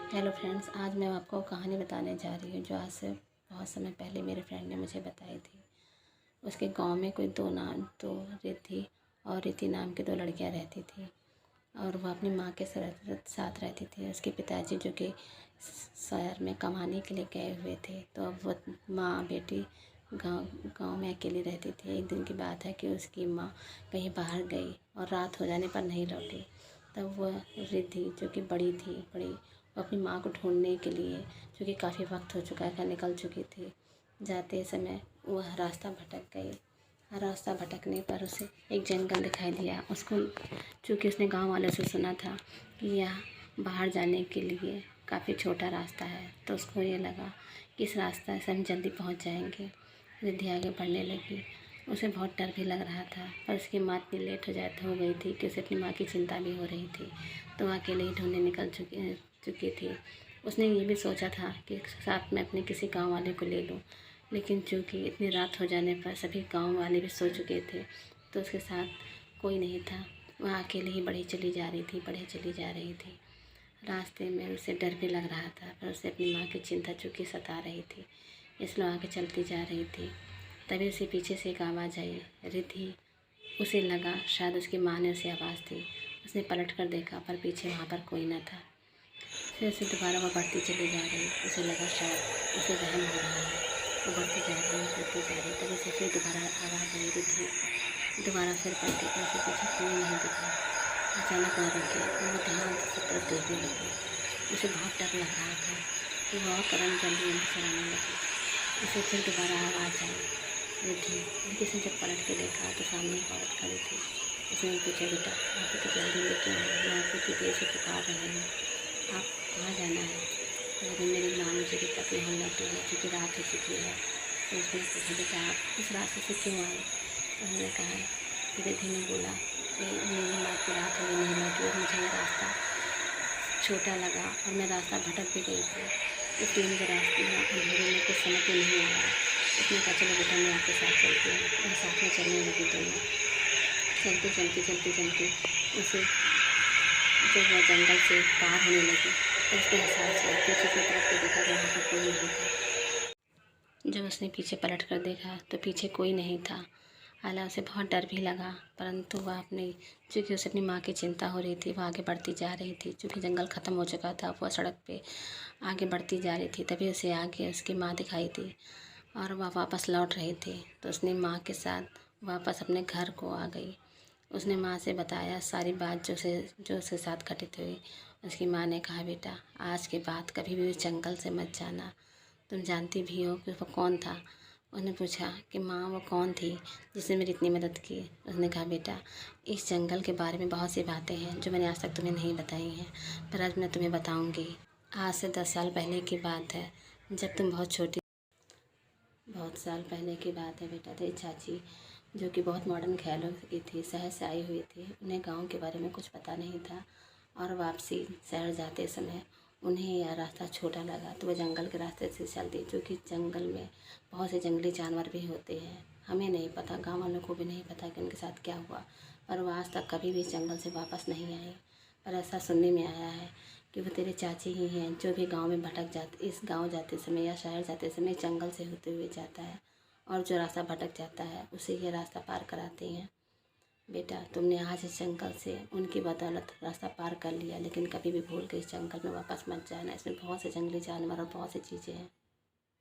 Hello friends, आज मैं आपको कहानी बताने जा रही हूँ जो आज से बहुत समय पहले मेरे फ्रेंड ने मुझे बताई थी। उसके गांव में कोई दो रिद्धि और रीति नाम की दो लड़कियाँ रहती थी और वह अपनी माँ के साथ रहती थी। उसके पिताजी जो कि शहर में कमाने के लिए गए हुए थे, तो अब वो माँ बेटी गांव में अकेली रहती थी। एक दिन की बात है कि उसकी माँ कहीं बाहर गई और रात हो जाने पर नहीं लौटी। तब वह रिद्धि जो कि बड़ी वो अपनी माँ को ढूंढने के लिए, जो कि काफ़ी वक्त हो चुका था, निकल चुकी थी। जाते समय वह रास्ता भटक गई। रास्ता भटकने पर उसे एक जंगल दिखाई दिया। उसको, चूँकि उसने गांव वालों से सुना था कि यह बाहर जाने के लिए काफ़ी छोटा रास्ता है, तो उसको ये लगा कि इस रास्ते से हम जल्दी पहुंच जाएंगे। रिद्धि आगे बढ़ने लगी। उसे बहुत डर भी लग रहा था, पर उसकी माँ इतनी लेट हो गई थी कि उसे अपनी माँ की चिंता भी हो रही थी, तो वह अकेले ही ढूंढने निकल चुकी थी। उसने ये भी सोचा था कि साथ में अपने किसी गांव वाले को ले लूं, लेकिन चूँकि इतनी रात हो जाने पर सभी गांव वाले भी सो चुके थे, तो उसके साथ कोई नहीं था। वह अकेले ही बढ़ी चली जा रही थी। रास्ते में उसे डर भी लग रहा था, पर उसे अपनी माँ की चिंता चूँकि सता रही थी, इसलिए आगे चलती जा रही थी। तभी उसे पीछे से एक आवाज़ आई, रिद्धि। उसे लगा शायद उसकी माँ ने उसे आवाज़ दी। उसने पलट कर देखा, पर पीछे वहाँ पर कोई न था। फिर से दोबारा वह बढ़ती चली जा रही। उसे लगा शायद उसे वहम हो रहा है। वो बढ़ती जा रही। तभी उसे फिर दोबारा आवाज़ आई, रिद्धि। दोबारा फिर पलटी, पर उसे पीछे कोई नहीं दिखा। अचानक वह रुकी और वो ध्यान से सब तरफ देखने लगी। उसे बहुत डर लग रहा था कि वह कदम जल्दी अंदर चलाने लगी। उसे फिर दोबारा आवाज़ आई, रिद्धि। लेकिन उसने जब पलट के देखा तो सामने एक औरत खड़ी थी। उसने पूछा, बेटा आप इतनी जल्दी लेके आए, मैं आपको इतनी देर से पुकार रही हूँ, आप कहाँ जाना है? अरे मेरी माँ मुझे भी तक नहीं लौटी है, क्योंकि रात हो चुकी है। तो उसने पूछा, बेटा आप इस रास्ते से क्यों आए? उन्होंने कहा, रिद्धि ने बोला कि मेरी माँ की रात हो गई, नहीं लौटी और मुझे ये रास्ता छोटा लगा और मैं रास्ता भटक भी गई थी, इसलिए मुझे रास्ते में अंधेरे में कुछ समझ में नहीं आया। उसने कहा, चलो बेटा मैं आपके साथ चलती हूँ। और साथ में चलने लगी दोनों। चलते उसे, जब वह जंगल से पार होने लगी तो उसने एहसास हुआ, पीछे की तरफ को देखा तो वहाँ पर कोई नहीं था। जब उसने पीछे पलट कर देखा तो पीछे कोई नहीं था। हालांकि उसे बहुत डर भी लगा, परंतु वह चूँकि उसे अपनी माँ की चिंता हो रही थी, वह आगे बढ़ती जा रही थी। चूँकि जंगल ख़त्म हो चुका था, वह सड़क पे आगे बढ़ती जा रही थी। तभी उसे आगे उसकी माँ दिखाई दी और वह वापस लौट रही थी। तो उसने माँ के साथ वापस अपने घर को आ गई। उसने माँ से बताया सारी बात जो उसके साथ घटित हुई। उसकी माँ ने कहा, बेटा आज के बाद कभी भी उस जंगल से मत जाना, तुम जानती भी हो कि वो कौन था। उसने पूछा कि माँ वो कौन थी जिसने मेरी इतनी मदद की? उसने कहा, बेटा इस जंगल के बारे में बहुत सी बातें हैं जो मैंने आज तक तुम्हें नहीं बताई हैं, पर आज मैं तुम्हें बताऊँगी। आज से 10 साल पहले की बात है, जब तुम बहुत साल पहले की बात है बेटा। तेरी चाची जो कि बहुत मॉडर्न ख्यालों की थी, शहर से आई हुई थी। उन्हें गांव के बारे में कुछ पता नहीं था और वापसी शहर जाते समय उन्हें यह रास्ता छोटा लगा, तो वह जंगल के रास्ते से चलती, जो कि जंगल में बहुत से जंगली जानवर भी होते हैं। हमें नहीं पता, गाँव वालों को भी नहीं पता कि उनके साथ क्या हुआ, पर वह आज तक कभी भी जंगल से वापस नहीं आई। पर ऐसा सुनने में आया है कि वो तेरे चाची ही हैं जो भी गांव में भटक जाते, इस गांव जाते समय या शहर जाते समय जंगल से होते हुए जाता है, और जो रास्ता भटक जाता है उसे ये रास्ता पार कराते हैं। बेटा तुमने आज इस जंगल से उनकी बदौलत रास्ता पार कर लिया, लेकिन कभी भी भूल के इस जंगल में वापस मत जाना। इसमें बहुत से जंगली जानवर और बहुत सी चीज़ें हैं।